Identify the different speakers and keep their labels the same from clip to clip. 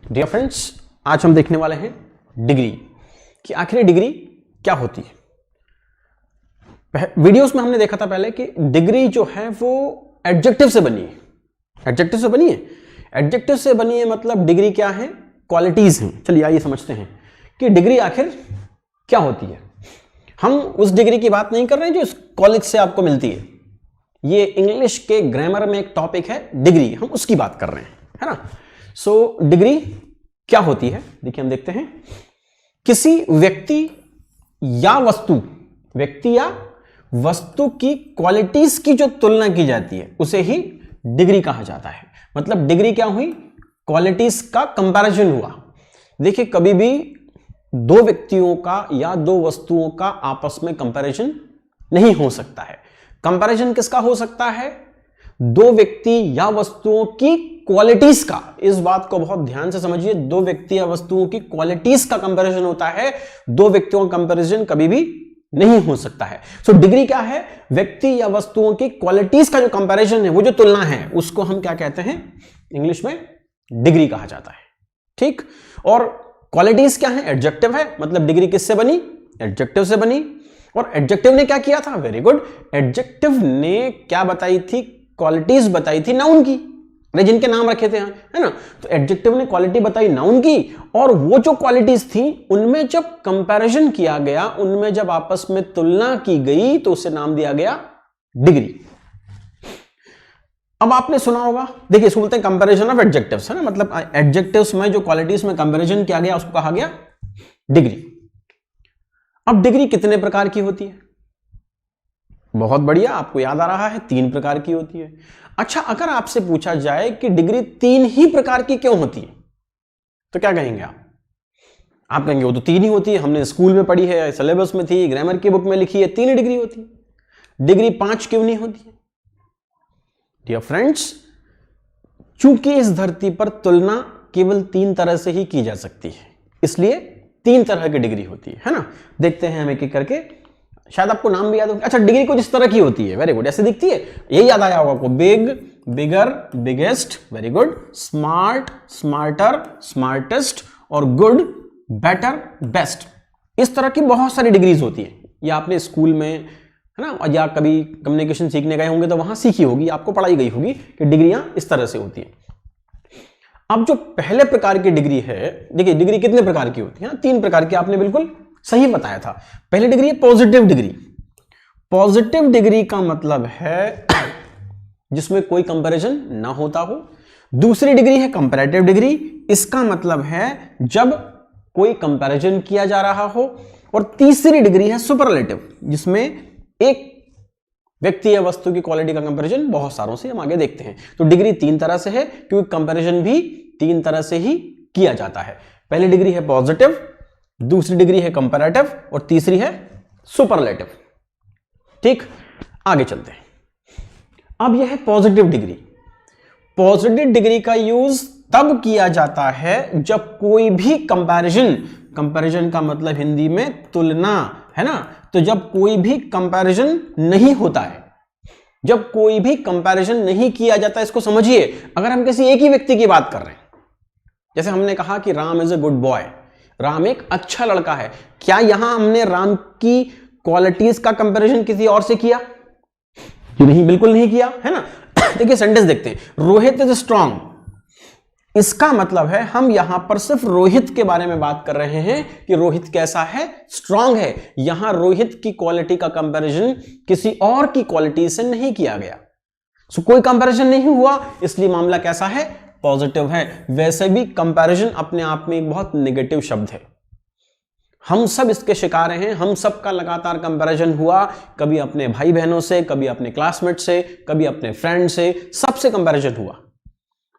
Speaker 1: Dear friends, आज हम देखने वाले हैं डिग्री कि आखिर डिग्री क्या होती है। वीडियोस में हमने देखा था पहले कि डिग्री जो है वो एडजेक्टिव से बनी है। एडजेक्टिव से बनी है, एडजेक्टिव से बनी है मतलब डिग्री क्या है, क्वालिटीज हैं। चलिए आइए समझते हैं कि डिग्री आखिर क्या होती है। हम उस डिग्री की बात नहीं कर रहे हैं जो इस कॉलेज से आपको मिलती है। ये इंग्लिश के ग्रामर में एक टॉपिक है डिग्री, हम उसकी बात कर रहे हैं, है ना। सो डिग्री क्या होती है, देखिए हम देखते हैं। किसी व्यक्ति या वस्तु की क्वालिटीज की जो तुलना की जाती है उसे ही डिग्री कहा जाता है। मतलब डिग्री क्या हुई, क्वालिटीज का कंपैरिजन हुआ। देखिए कभी भी दो व्यक्तियों का या दो वस्तुओं का आपस में कंपैरिजन नहीं हो सकता है। कंपैरिजन किसका हो सकता है, दो व्यक्ति या वस्तुओं की क्वालिटीज का। इस बात को बहुत ध्यान से समझिए, दो व्यक्ति या वस्तुओं की क्वालिटीज का कंपैरिजन होता है, दो व्यक्तियों का कंपैरिजन कभी भी नहीं हो सकता है। सो डिग्री क्या है, व्यक्ति या वस्तुओं की क्वालिटीज का जो कंपैरिजन है, वो जो तुलना है, उसको हम क्या कहते हैं, इंग्लिश में डिग्री कहा जाता है। ठीक, और क्वालिटीज क्या है, एडजेक्टिव है। मतलब डिग्री किससे बनी, एडजेक्टिव से बनी। और एडजेक्टिव ने क्या किया था, वेरी गुड, एडजेक्टिव ने क्या बताई थी, क्वालिटीज बताई थी नाउन की, अरे जिनके नाम रखे थे, है ना। तो एडजेक्टिव ने क्वालिटी बताई नाउन की, और वो जो क्वालिटीज थी उनमें जब कंपैरिजन किया गया, उनमें जब आपस में तुलना की गई, तो उसे नाम दिया गया डिग्री। अब आपने सुना होगा, देखिए इसको बोलते हैं कंपैरिजन ऑफ एडजेक्टिव्स, है ना। मतलब एडजेक्टिव्स में जो क्वालिटीज में कंपैरिजन किया गया उसको कहा गया डिग्री। अब डिग्री कितने प्रकार की होती है, बहुत बढ़िया, आपको याद आ रहा है, 3 प्रकार की होती है। अच्छा, अगर आपसे पूछा जाए कि डिग्री 3 ही प्रकार की क्यों होती है, तो क्या कहेंगे आप कहेंगे वो तो 3 ही होती है, हमने स्कूल में पढ़ी है, सिलेबस में थी, ग्रामर की बुक में लिखी है, 3 ही डिग्री होती है, डिग्री 5 क्यों नहीं होती है। डियर फ्रेंड्स, चूंकि इस धरती पर तुलना केवल 3 तरह से ही की जा सकती है, इसलिए 3 तरह की डिग्री होती है ना। देखते हैं हम एक एक करके, शायद आपको नाम भी याद हो। अच्छा, डिग्री कुछ इस तरह की होती है, वेरी गुड, ऐसे दिखती है, यही याद आया होगा आपको, big, bigger, biggest, very good, smart, smarter, smartest, और गुड, बेटर, बेस्ट। इस तरह की बहुत सारी डिग्रीज होती है। ये आपने स्कूल में, है ना, या कभी कम्युनिकेशन सीखने गए होंगे तो वहां सीखी होगी, आपको पढ़ाई गई होगी कि डिग्रियां इस तरह से होती है। अब जो पहले प्रकार की डिग्री है, देखिए डिग्री कितने प्रकार की होती है, 3 प्रकार की, आपने बिल्कुल सही बताया था। पहली डिग्री है पॉजिटिव डिग्री। पॉजिटिव डिग्री का मतलब है जिसमें कोई कंपैरिजन ना होता हो। दूसरी डिग्री है कंपैरेटिव डिग्री, इसका मतलब है जब कोई कंपैरिजन किया जा रहा हो। और तीसरी डिग्री है सुपरलेटिव, जिसमें एक व्यक्ति या वस्तु की क्वालिटी का कंपैरिजन बहुत सारों से हम आगे देखते हैं। तो डिग्री 3 तरह से है, क्योंकि कंपैरिजन भी 3 तरह से ही किया जाता है। पहली डिग्री है पॉजिटिव, दूसरी डिग्री है कंपैरेटिव, और तीसरी है सुपरलेटिव। ठीक, आगे चलते हैं। अब यह है पॉजिटिव डिग्री। पॉजिटिव डिग्री का यूज तब किया जाता है जब कोई भी कंपैरिजन का मतलब हिंदी में तुलना, है ना। तो जब कोई भी कंपैरिजन नहीं होता है, जब कोई भी कंपैरिजन नहीं किया जाता, इसको समझिए। अगर हम किसी एक ही व्यक्ति की बात कर रहे हैं, जैसे हमने कहा कि Ram is a good boy, Ram एक अच्छा लड़का है, क्या यहां हमने राम की क्वालिटीज का कंपैरिजन किसी और से किया? नहीं, बिल्कुल नहीं किया, है ना। देखिए सेंटेंस देखते हैं, रोहित इज स्ट्रांग। इसका मतलब है हम यहां पर सिर्फ रोहित के बारे में बात कर रहे हैं कि रोहित कैसा है, स्ट्रांग है। यहां रोहित की क्वालिटी का कंपैरिजन किसी और की क्वालिटी से नहीं किया गया। सो कोई कंपैरिजन नहीं हुआ, इसलिए मामला कैसा है, पॉजिटिव है। वैसे भी कंपैरिजन अपने आप में एक बहुत नेगेटिव शब्द है, हम सब इसके शिकार हैं। हम सब का लगातार कंपैरिजन हुआ, कभी अपने भाई बहनों से, कभी अपने क्लासमेट से, कभी अपने फ्रेंड से, सबसे कंपैरिजन हुआ।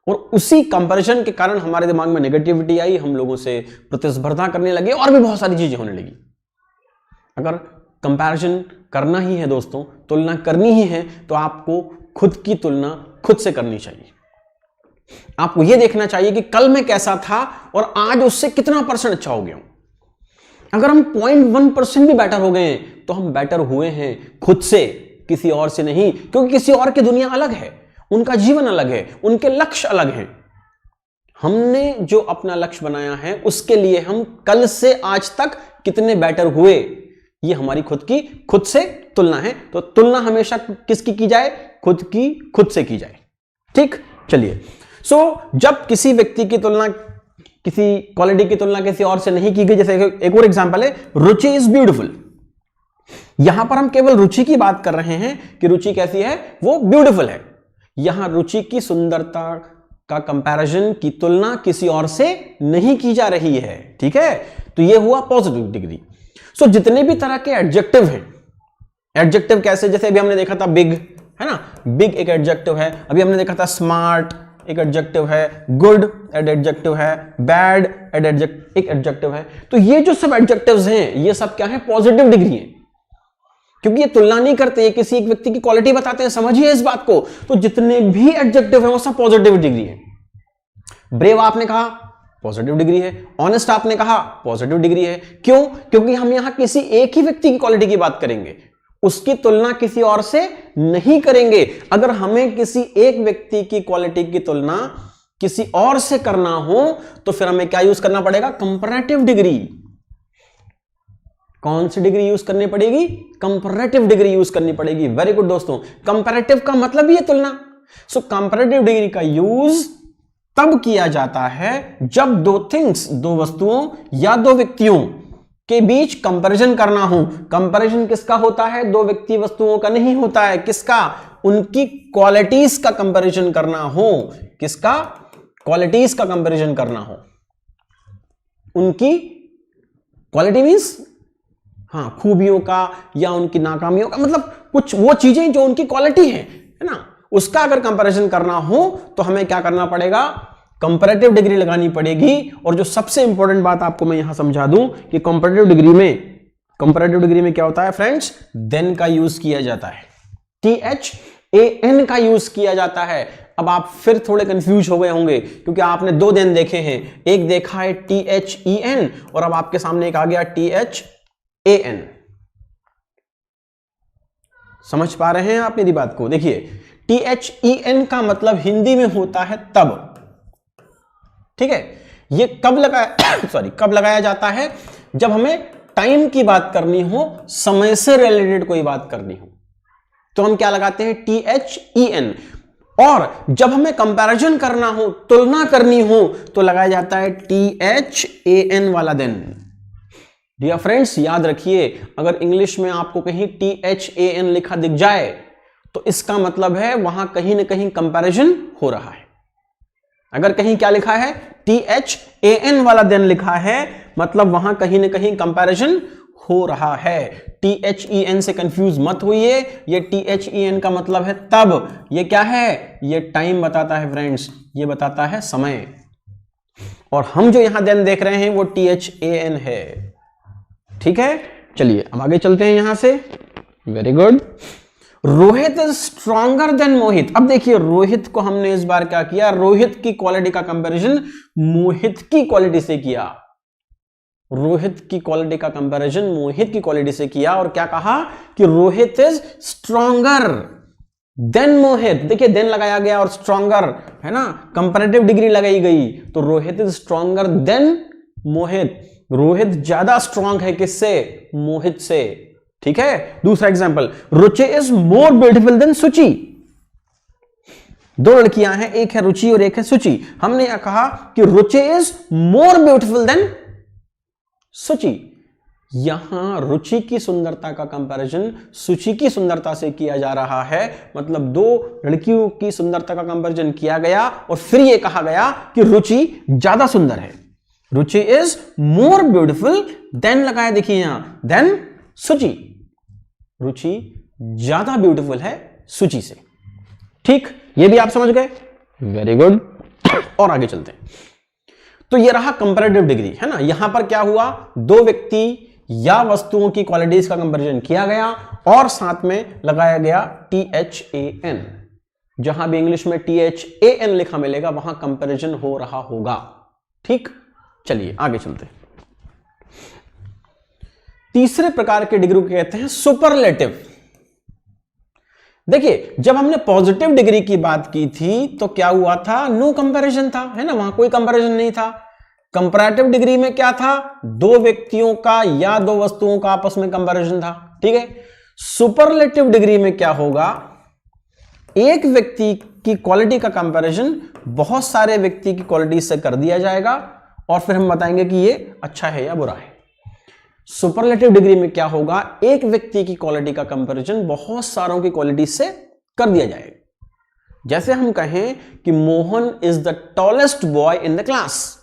Speaker 1: और उसी कंपैरिजन के कारण हमारे दिमाग में नेगेटिविटी आई, हम लोगों से प्रतिस्पर्धा करने लगे, और भी बहुत सारी चीजें होने लगी। अगर कंपैरिजन करना ही है दोस्तों, तुलना करनी ही है, तो आपको खुद की तुलना खुद से करनी चाहिए। आपको यह देखना चाहिए कि कल मैं कैसा था और आज उससे कितना % अच्छा हो गया हूं। अगर हम 0.1% भी बेटर हो गए हैं तो हम बेटर हुए हैं खुद से, किसी और से नहीं, क्योंकि किसी और की दुनिया अलग है, उनका जीवन अलग है, उनके लक्ष्य अलग हैं। हमने जो अपना लक्ष्य बनाया है उसके लिए हम कल से आज तक कितने बेटर हुए, ये हमारी खुद से तुलना है। तो तुलना हमेशा किसकी की जाए? खुद से की जाए। ठीक, चलिए। जब किसी व्यक्ति की तुलना, किसी क्वालिटी की तुलना किसी और से नहीं की गई, जैसे एक और एग्जांपल है, रुचि इज ब्यूटीफुल। यहां पर हम केवल रुचि की बात कर रहे हैं कि रुचि कैसी है, वो ब्यूटीफुल है। यहां रुचि की सुंदरता का कंपैरिजन की तुलना किसी और से नहीं की जा रही है। ठीक है, तो ये हुआ पॉजिटिव डिग्री। जितने भी तरह के एडजेक्टिव हैं, एडजेक्टिव कैसे, जैसे अभी हमने देखा था बिग, है ना, बिग एक एडजेक्टिव है। अभी हमने देखा था स्मार्ट एक एडजेक्टिव है, गुड एडजेक्टिव है, बैड एक एडजेक्टिव है। तो ये जो सब एडजेक्टिव्स हैं ये सब क्या है? पॉजिटिव डिग्री है, क्योंकि ये तुलना नहीं करते, ये किसी एक व्यक्ति की क्वालिटी बताते हैं। समझिए इस बात को। तो जितने भी एडजेक्टिव है वो सब पॉजिटिव डिग्री है। ब्रेव आपने कहा, पॉजिटिव डिग्री है। ऑनेस्ट आपने कहा, पॉजिटिव डिग्री है। क्यों? क्योंकि हम यहां किसी एक ही व्यक्ति की क्वालिटी की बात करेंगे, उसकी तुलना किसी और से नहीं करेंगे। अगर हमें किसी एक व्यक्ति की क्वालिटी की तुलना किसी और से करना हो तो फिर हमें क्या यूज करना पड़ेगा? Comparative degree. कौन सी डिग्री यूज करनी पड़ेगी? कंपैरेटिव डिग्री यूज करनी पड़ेगी। वेरी गुड दोस्तों, कंपैरेटिव का मतलब ही है तुलना। कंपैरेटिव डिग्री का यूज तब किया जाता है जब दो वस्तुओं या दो व्यक्तियों के बीच कंपैरिजन करना हो। कंपैरिजन किसका होता है? दो व्यक्ति वस्तुओं का नहीं होता है। किसका? उनकी क्वालिटीज का कंपैरिजन करना हो। किसका? क्वालिटीज का कंपैरिजन करना हो। उनकी क्वालिटी मींस खूबियों का या उनकी नाकामियों का, मतलब कुछ वो चीजें जो उनकी क्वालिटी है ना, उसका अगर कंपैरिजन करना हो तो हमें क्या करना पड़ेगा? कंपैरेटिव डिग्री लगानी पड़ेगी। और जो सबसे इंपॉर्टेंट बात आपको मैं यहां समझा दूं कि कंपैरेटिव डिग्री में क्या होता है फ्रेंड्स? देन का यूज किया जाता है, THAN का यूज किया जाता है। अब आप फिर थोड़े कंफ्यूज हो गए होंगे क्योंकि आपने दो देन देखे हैं, एक देखा है THEN और अब आपके सामने एक आ गया THAN। समझ पा रहे हैं आप मेरी बात को? देखिए, THEN का मतलब हिंदी में होता है तब। ठीक है, ये कब लगाया जाता है? जब हमें टाइम की बात करनी हो, समय से रिलेटेड कोई बात करनी हो तो हम क्या लगाते हैं? THEN। और जब हमें कंपैरिजन करना हो, तुलना करनी हो, तो लगाया जाता है THAN वाला देन। डियर फ्रेंड्स, याद रखिए, अगर इंग्लिश में आपको कहीं THAN लिखा दिख जाए तो इसका मतलब है वहां कहीं ना कहीं कंपैरिजन हो रहा है। अगर कहीं क्या लिखा है? THAN वाला देन लिखा है, मतलब वहां कहीं ना कहीं कंपैरिजन हो रहा है। THEN से कंफ्यूज मत होइए, ये THEN का मतलब है तब। ये क्या है? ये टाइम बताता है फ्रेंड्स, ये बताता है समय। और हम जो यहां देन देख रहे हैं वो THAN है। ठीक है, चलिए अब आगे चलते हैं यहां से। Very good. Rohit is stronger than Mohit. अब देखिए, रोहित को हमने इस बार क्या किया? रोहित की क्वालिटी का कंपैरिजन मोहित की क्वालिटी से किया। रोहित की क्वालिटी का कंपैरिजन मोहित की क्वालिटी से किया और क्या कहा कि रोहित इज स्ट्रॉन्गर देन मोहित। देखिए, देन लगाया गया और स्ट्रॉन्गर है ना, कंपैरेटिव डिग्री लगाई गई। तो रोहित इज स्ट्रॉन्गर देन मोहित। रोहित ज्यादा स्ट्रॉन्ग है किससे? मोहित से। ठीक है, दूसरा example, Ruchi is more beautiful then सुचि। दो लड़कियां हैं, एक है रुचि और एक है सुचि। हमने यह कहा कि रुचि इज मोर ब्यूटीफुल देन सुचि। यहां रुचि की सुंदरता का कंपैरिजन सुचि की सुंदरता से किया जा रहा है। मतलब दो लड़कियों की सुंदरता का कंपैरिजन किया गया और फिर यह कहा गया कि रुचि ज्यादा सुंदर है। Ruchi is more beautiful then लगाया, देखिए यहां, देन सुचि। रुचि ज्यादा ब्यूटीफुल है सुचि से। ठीक, ये भी आप समझ गए? Very good. और आगे चलते हैं। तो ये रहा कंपैरेटिव डिग्री, है ना। यहां पर क्या हुआ? दो व्यक्ति या वस्तुओं की क्वालिटीज का कंपैरिजन किया गया और साथ में लगाया गया THAN। जहां भी इंग्लिश में THAN लिखा मिलेगा वहां कंपैरिजन हो रहा होगा। ठीक, चलिए आगे चलते हैं। तीसरे प्रकार के डिग्री को कहते हैं सुपरलेटिव। देखिए जब हमने पॉजिटिव डिग्री की बात की थी तो क्या हुआ था, नो कंपैरिजन था, है ना, वहां कोई कंपैरिजन नहीं था। कंपैरेटिव डिग्री में क्या था, दो व्यक्तियों का या दो वस्तुओं का आपस में कंपैरिजन था, ठीक है। सुपरलेटिव डिग्री में क्या होगा, एक व्यक्ति की क्वालिटी का कंपैरिजन बहुत सारे व्यक्ति की क्वालिटी से कर दिया जाएगा और फिर हम बताएंगे कि ये अच्छा है या बुरा है। सुपरलेटिव डिग्री में क्या होगा, एक व्यक्ति की क्वालिटी का कंपैरिजन बहुत सारों की क्वालिटी से कर दिया जाएगा। जैसे हम कहें कि Mohan is the tallest boy in the class,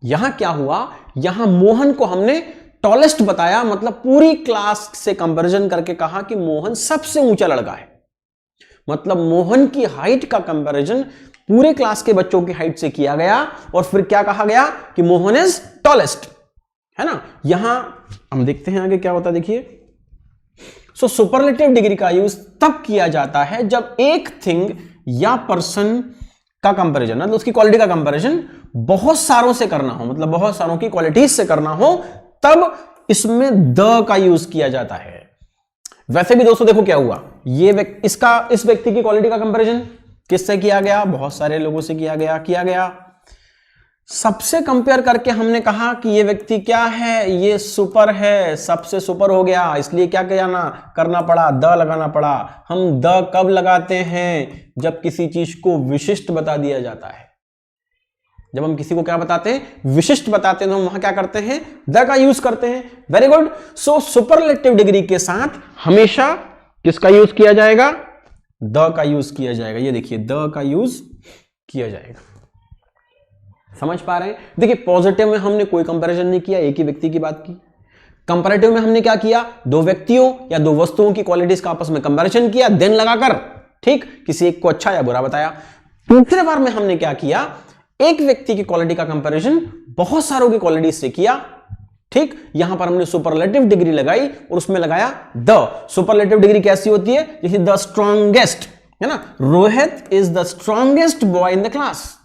Speaker 1: यहां क्या हुआ, यहां मोहन को हमने टॉलेस्ट बताया, मतलब पूरी क्लास से कंपैरिजन करके कहा कि मोहन सबसे ऊंचा लड़का है। मतलब मोहन की हाइट का कंपैरिजन पूरे क्लास के बच्चों की हाइट से किया गया और फिर क्या कहा गया कि मोहन इज टॉलेस्ट, है ना। यहां हम देखते हैं आगे क्या होता है, देखिए। सो सुपरलेटिव डिग्री का यूज तब किया जाता है जब एक थिंग या पर्सन का कंपैरिजन, मतलब उसकी क्वालिटी का कंपैरिजन बहुत सारों से करना हो, मतलब बहुत सारों की क्वालिटीज से करना हो, तब इसमें द का यूज किया जाता है। वैसे भी दोस्तों देखो क्या हुआ, ये इस व्यक्ति की क्वालिटी का कंपैरिजन किससे किया गया, बहुत सारे लोगों से किया गया। सबसे कंपेयर करके हमने कहा कि ये व्यक्ति क्या है, ये सुपर है, सबसे सुपर हो गया, इसलिए क्या करना पड़ा, द लगाना पड़ा। हम द कब लगाते हैं, जब किसी चीज को विशिष्ट बता दिया जाता है। जब हम किसी को क्या बताते हैं, विशिष्ट बताते हैं, तो हम वहां क्या करते हैं, द का यूज करते हैं। Very good. So superlative degree के साथ हमेशा किसका यूज किया जाएगा, द का यूज किया जाएगा। ये देखिए द का यूज किया जाएगा, समझ पा रहे हैं। देखिए पॉजिटिव में हमने कोई कंपैरिजन नहीं किया, एक ही व्यक्ति की बात की। कंपैरेटिव में हमने क्या किया, दो व्यक्तियों या दो वस्तुओं की क्वालिटीज का आपस में कंपैरिजन किया, देन लगाकर, ठीक, किसी एक को अच्छा या बुरा बताया। दूसरे बार में हमने क्या किया, एक व्यक्ति की क्वालिटी का कंपैरिजन बहुत सारों की क्वालिटीज से किया, ठीक। यहां पर हमने सुपरलेटिव डिग्री लगाई और उसमें लगाया द। सुपरलेटिव डिग्री कैसी होती है, जैसे द स्ट्रॉन्गेस्ट, है ना, Rohit is the strongest boy in the class.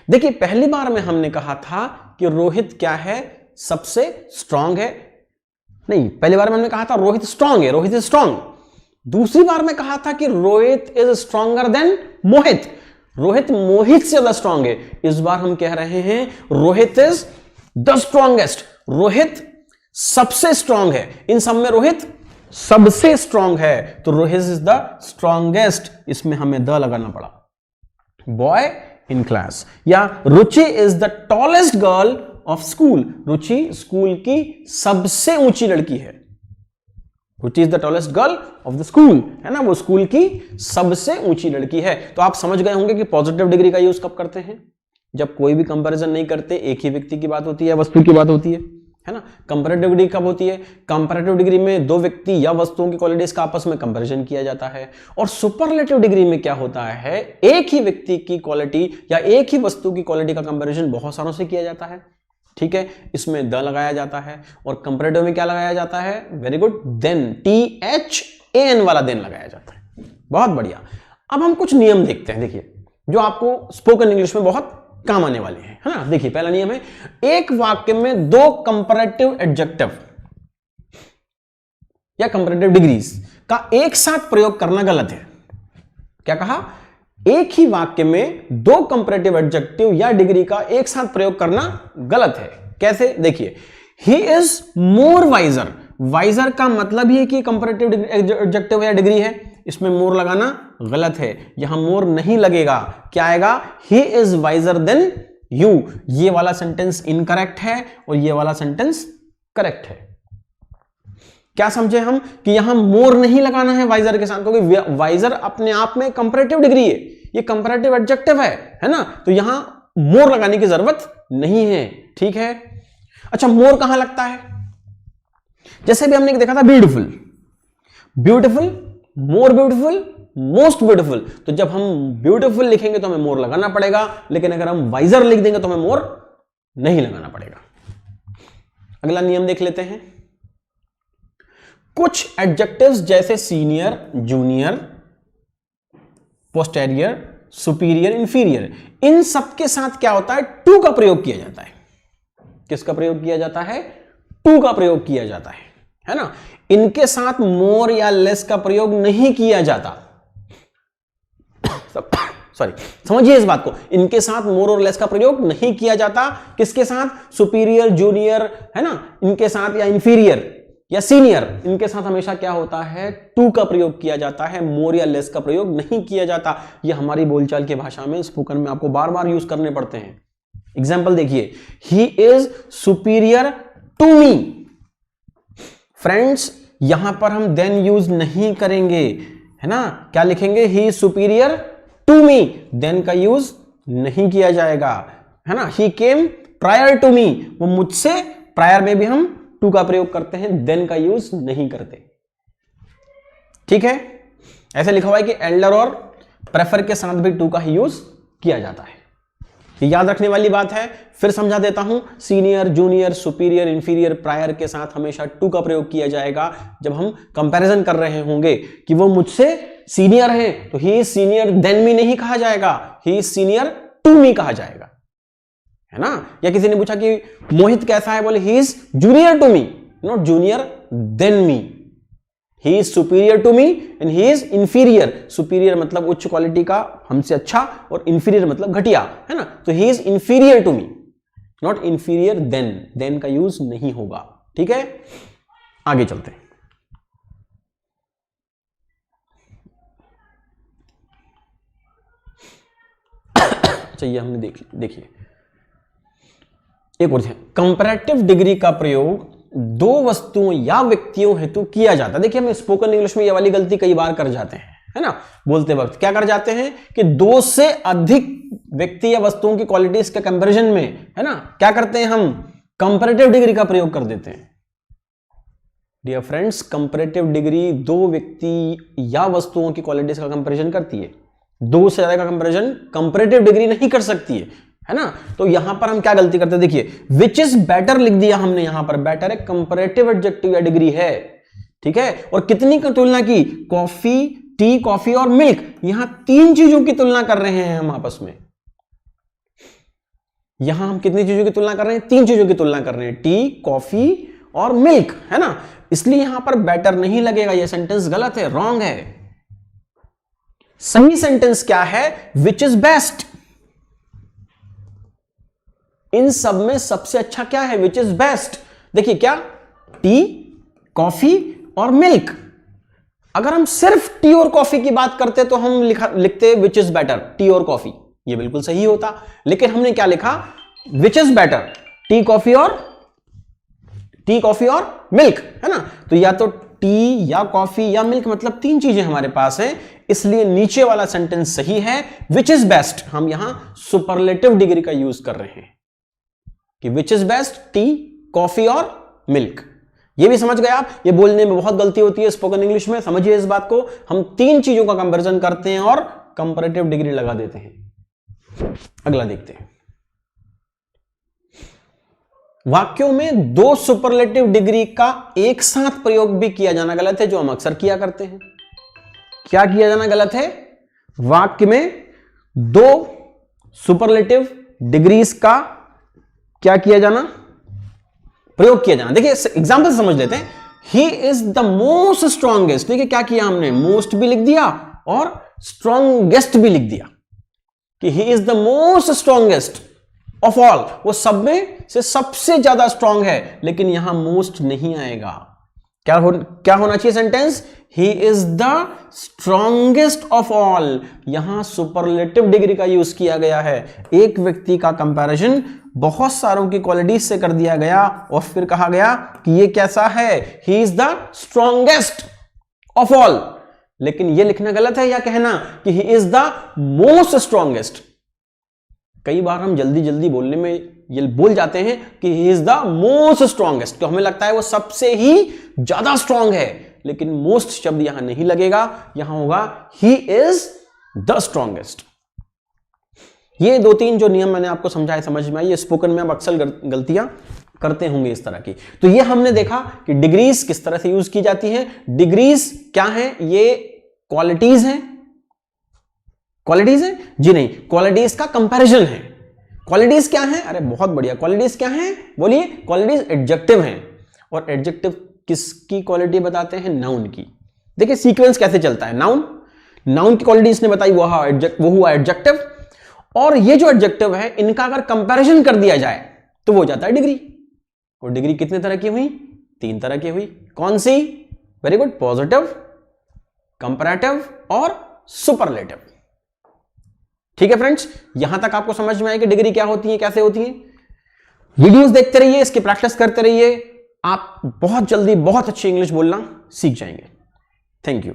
Speaker 1: देखिए पहली बार में हमने कहा था कि रोहित क्या है, सबसे स्ट्रांग है, नहीं, पहली बार में हमने कहा था रोहित स्ट्रांग है, रोहित इज स्ट्रांग। दूसरी बार में कहा था कि रोहित इज स्ट्रॉन्गर देन मोहित, रोहित मोहित से ज्यादा स्ट्रांग है। इस बार हम कह रहे हैं Rohit is the strongest, Rohit सबसे स्ट्रांग है, इन सब में रोहित सबसे स्ट्रांग है, तो रोहित इज द स्ट्रॉन्गेस्ट, इसमें हमें द लगाना पड़ा। बॉय इन क्लास, या Ruchi is the tallest girl of school, Ruchi school की सबसे ऊंची लड़की है, Ruchi is the tallest girl of the school, है ना, वो स्कूल की सबसे ऊंची लड़की है। तो आप समझ गए होंगे कि पॉजिटिव डिग्री का यूज कब करते हैं, जब कोई भी कंपैरिजन नहीं करते, एक ही व्यक्ति की बात होती है, वस्तु की बात होती है ना। कंपैरेटिव डिग्री कब होती है, कंपैरेटिव डिग्री में दो व्यक्ति या वस्तुओं की क्वालिटीज का आपस में कंपैरिजन किया जाता है। और सुपरलेटिव डिग्री में क्या होता है, एक ही व्यक्ति की क्वालिटी या एक ही वस्तु की क्वालिटी का कंपैरिजन बहुत सारों से किया जाता है, ठीक है, इसमें द लगाया जाता है। और कंपैरेटिव में क्या लगाया जाता है, वेरी गुड, देन, THAN वाला देन लगाया जाता है। बहुत बढ़िया। अब हम कुछ नियम देखते हैं, देखिए जो आपको स्पोकन इंग्लिश में बहुत काम आने वाले हैं, है ना। देखिए पहला नियम है, एक वाक्य में दो कंपैरेटिव एडजेक्टिव या कंपैरेटिव डिग्रीज का एक साथ प्रयोग करना गलत है। क्या कहा, एक ही वाक्य में दो कंपैरेटिव एडजेक्टिव या डिग्री का एक साथ प्रयोग करना गलत है। कैसे, देखिए, he is more wiser, wiser का मतलब ही है कि कंपैरेटिव एडजेक्टिव या डिग्री है, इसमें मोर लगाना गलत है, यहां मोर नहीं लगेगा। क्या आएगा, he is visor then you, ये वाला सेंटेंस इनकरेक्ट है और ये वाला सेंटेंस करेक्ट है। क्या समझे हम कि यहां मोर नहीं लगाना है वाइजर के साथ, क्योंकि वाइजर अपने आप में कंपैरेटिव डिग्री है, ये कंपैरेटिव एडजेक्टिव है ना, तो यहां मोर लगाने की जरूरत नहीं है, ठीक है। अच्छा, मोर कहां लगता है, जैसे भी हमने देखा था beautiful, beautiful, more beautiful, most beautiful, तो जब हम ब्यूटीफुल लिखेंगे तो हमें मोर लगाना पड़ेगा, लेकिन अगर हम वाइजर लिख देंगे तो हमें मोर नहीं लगाना पड़ेगा। अगला नियम देख लेते हैं। कुछ एडजेक्टिव्स जैसे senior, junior, posterior, superior, inferior, इन सब के साथ क्या होता है, टू का प्रयोग किया जाता है। किसका प्रयोग किया जाता है, टू का प्रयोग किया जाता है है ना, इनके साथ मोर या लेस का प्रयोग नहीं किया जाता। सॉरी, समझिए इस बात को, इनके साथ मोर और लेस का प्रयोग नहीं किया जाता। किसके साथ? सुपीरियर, जूनियर, है ना, इनके साथ, या इंफीरियर या सीनियर, इनके साथ हमेशा क्या होता है? टू का प्रयोग किया जाता है, मोर या लेस का प्रयोग नहीं किया जाता। ये हमारी बोलचाल की भाषा में, स्पोकन में आपको बार बार यूज करने पड़ते हैं। एग्जाम्पल देखिए, he is superior to me. Friends, यहां पर हम देन यूज नहीं करेंगे, है ना, क्या लिखेंगे? He is superior to me, then का यूज नहीं किया जाएगा, है ना। ही केम प्रायर टू मी, वो मुझसे, प्रायर में भी हम टू का प्रयोग करते हैं, देन का यूज नहीं करते। ठीक है, ऐसे लिखा हुआ है कि एल्डर और प्रेफर के साथ भी टू का ही यूज किया जाता है। ये याद रखने वाली बात है। फिर समझा देता हूं, senior, junior, superior, inferior, prior के साथ हमेशा टू का प्रयोग किया जाएगा जब हम कंपैरिजन कर रहे होंगे कि वो मुझसे सीनियर है, तो he is senior than me नहीं कहा जाएगा, he is senior to me कहा जाएगा, है ना। या किसी ने पूछा कि मोहित कैसा है, बोले he is junior to me, not junior than me. He is superior to me and he is inferior. Superior मतलब उच्च क्वालिटी का, हमसे अच्छा, और इंफीरियर मतलब घटिया, है ना। तो he is inferior to me, not inferior than, than का यूज नहीं होगा। ठीक है, आगे चलते हैं। चाहिए हमने देखिए एक और है, कंपैरेटिव डिग्री का प्रयोग दो वस्तुओं या व्यक्तियों हेतु किया जाता है। देखिए हम स्पोकन इंग्लिश में ये वाली गलती कई बार कर जाते हैं, है ना। बोलते वक्त क्या कर जाते हैं कि दो से अधिक व्यक्ति या वस्तुओं की क्वालिटीज के कंपैरिजन में, है ना, क्या करते हैं हम? कंपैरेटिव डिग्री का प्रयोग कर देते हैं। डियर फ्रेंड्स, कंपैरेटिव डिग्री दो व्यक्ति या वस्तुओं की क्वालिटीज का कंपैरिजन करती है, दो से ज्यादा का कंपैरिजन कंपैरेटिव डिग्री नहीं कर सकती है ना। तो यहां पर हम क्या गलती करते हैं? देखिए, विच इज बेटर लिख दिया हमने, यहां पर बेटर एक कंपैरेटिव एडजेक्टिव या डिग्री है, ठीक है। और कितनी की तुलना की? कॉफी, टी, कॉफी और मिल्क, यहां तीन चीजों की तुलना कर रहे हैं हम आपस में। यहां हम कितनी चीजों की तुलना कर रहे हैं? तीन चीजों की तुलना कर रहे हैं, टी, कॉफी और मिल्क, है ना। इसलिए यहां पर बेटर नहीं लगेगा, यह सेंटेंस गलत है, रॉन्ग है। सही सेंटेंस क्या है? Which is best. इन सब में सबसे अच्छा क्या है? Which is best. देखिए क्या, टी, कॉफी और मिल्क। अगर हम सिर्फ टी और कॉफी की बात करते तो हम लिखते विच इज बेटर, टी और कॉफी, ये बिल्कुल सही होता। लेकिन हमने क्या लिखा? Which is better, tea coffee और मिल्क, है ना। तो या तो टी या कॉफी या मिल्क, मतलब तीन चीजें हमारे पास हैं, इसलिए नीचे वाला सेंटेंस सही है, विच इज बेस्ट। हम यहां सुपरलेटिव डिग्री का यूज कर रहे हैं कि which is best, T, coffee और मिल्क। ये भी समझ गए आप? ये बोलने में बहुत गलती होती है स्पोकन इंग्लिश में, समझिए इस बात को। हम तीन चीजों का कंपैरिजन करते हैं और कंपैरेटिव डिग्री लगा देते हैं। अगला देखते हैं, वाक्यों में दो सुपरलेटिव डिग्री का एक साथ प्रयोग भी किया जाना गलत है, जो हम अक्सर किया करते हैं। क्या किया जाना गलत है? वाक्य में दो सुपरलेटिव डिग्रीज का क्या किया जाना? प्रयोग किया जाना। देखिए एग्जांपल समझ लेते हैं। He is the most strongest, देखिए क्या किया हमने? मोस्ट भी लिख दिया और स्ट्रॉन्गेस्ट भी लिख दिया कि he is the most strongest of all, वो सब में से सबसे ज्यादा स्ट्रॉन्ग है, लेकिन यहां मोस्ट नहीं आएगा। क्या होना चाहिए sentence? He is the strongest of all. यहां सुपरलेटिव डिग्री का यूज किया गया है। एक व्यक्ति का कंपैरिजन बहुत सारों की क्वालिटीज से कर दिया गया और फिर कहा गया कि ये कैसा है? He is the strongest of all. लेकिन ये लिखना गलत है या कहना कि he is the most strongest. कई बार हम जल्दी जल्दी बोलने में ये बोल जाते हैं कि he is the most strongest, तो हमें लगता है वो सबसे ही ज्यादा स्ट्रॉन्ग है, लेकिन मोस्ट शब्द यहां नहीं लगेगा, यहां होगा ही इज द स्ट्रॉन्गेस्ट। ये दो तीन जो नियम मैंने आपको समझाए, समझ में आई? ये स्पोकन में आप अक्सर गलतियां करते होंगे इस तरह की। तो ये हमने देखा कि डिग्रीज किस तरह से यूज की जाती है। डिग्रीज क्या है? ये क्वालिटीज हैं। क्वालिटीज है जी नहीं, क्वालिटीज का कंपैरिजन है। क्वालिटीज क्या है? अरे बहुत बढ़िया, क्वालिटीज क्या है? बोलिए। क्वालिटीज एडजेक्टिव हैं, और एडजेक्टिव किसकी क्वालिटी बताते हैं? नाउन की। देखिए सीक्वेंस कैसे चलता है, नाउन की क्वालिटी इसने बताई, वो हुआ एडजेक्टिव, और ये जो एडजेक्टिव है इनका अगर कंपैरिजन कर दिया जाए तो वो हो जाता है डिग्री। और डिग्री कितने तरह की हुई? 3 तरह की हुई। कौन सी? वेरी गुड, पॉजिटिव, कंपैरेटिव और सुपरलेटिव। ठीक है फ्रेंड्स, यहां तक आपको समझ में आया कि डिग्री क्या होती है, कैसे होती है। वीडियोस देखते रहिए, इसकी प्रैक्टिस करते रहिए, आप बहुत जल्दी बहुत अच्छी इंग्लिश बोलना सीख जाएंगे। Thank you.